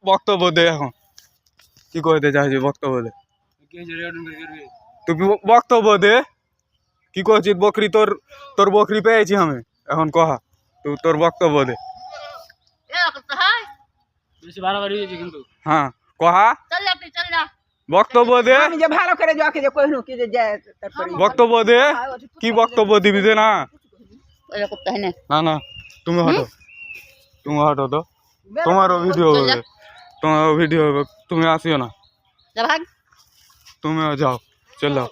বক্তব্য দে এখন কি কইতে চাইছিস বক্তব্য দে তুই বক্তব্য দে কি কইছিস বকরি তোর বকরি পেয়েছি আমি এখন কহা তুই তোর বক্তব্য দে হ্যাঁ কহা বক্তব্য দে বক্তব্য দে কি বক্তব্য দিবি দে না না না তুমি হটো তো তোমারও ভিডিও হবে তোমারও ভিডিও হবে তুমি আসিও না তুমিও যাও চল যাও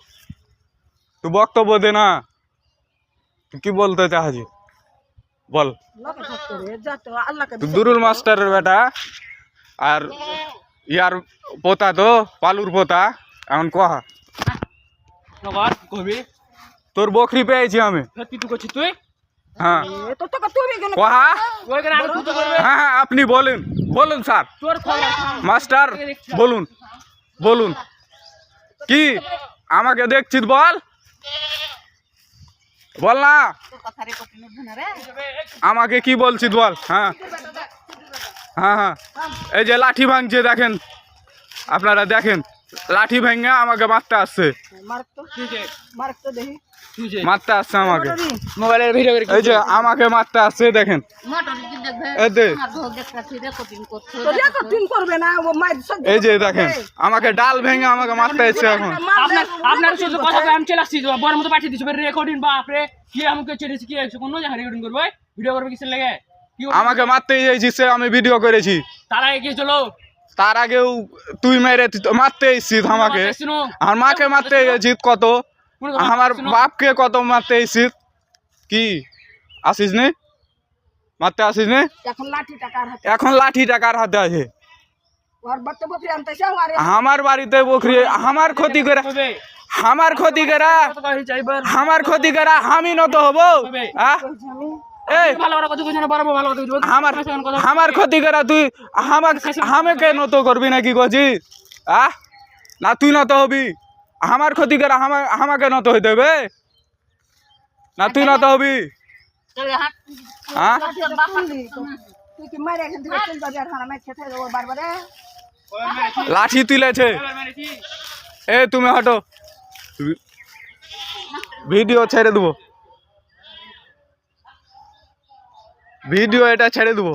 তুই বক্তব্য দে না তুই কি বলতে চাচ্ছিস বল তুই দুরুল মাস্টারের বেটা আর ইয়ার পোতা তো পালুর পোতা এখন কহা তোর বকরি পেয়েছি আমি হ্যাঁ কহা হ্যাঁ আপনি বলুন স্যার মাস্টার বলুন কি আমাকে দেখছিস বল না আমাকে কি বলছিস বল হ্যাঁ হ্যাঁ এই যে লাঠি ভাঙছে দেখেন আপনারা দেখেন লাঠি ভেঙে আমাকে মারতে আসছে আমাকে মোবাইলের ভিডিও এই যে আমাকে মারতে আসছে দেখেন এই যে দেখেন আমাকে ডাল ভেঙে আমাকে মারতে এসছে এখন আপনার শুধু কথা আমি চলে আসছি বড় মতো পাঠিয়ে দিচ্ছি রেকর্ডিং বাপরে কি আমাকে ছেড়েছি কি কোনো জায়গায় রেকর্ডিং করবো ভিডিও করবে কিসের লাগে আমাকে মারতে এসেছিস আমি ভিডিও করেছি তার আগে কি চলো তার আগেও তুই মেরে মারতে এসেছিস আমাকে আর মাকে মারতে এসেছিস কত আমার বাপকে কত মারতে এসেছিস কি আসিস নে মারতে আসিস নে এখন লাঠি টাকার হাতে আছে আমার বাড়িতে বকরি আমার ক্ষতি করা আমি নত হবো আমার ক্ষতি করা তুই আমাকে নত করবি নাকি কছিস না তুই নত হবি আমার ক্ষতি করা আমাকে নত হইতে হবে না তুই নত হবি লাঠি তুলেছে এ তুমি হটো ভিডিও ছেড়ে দেবো ভিডিও এটা ছেড়ে দেবো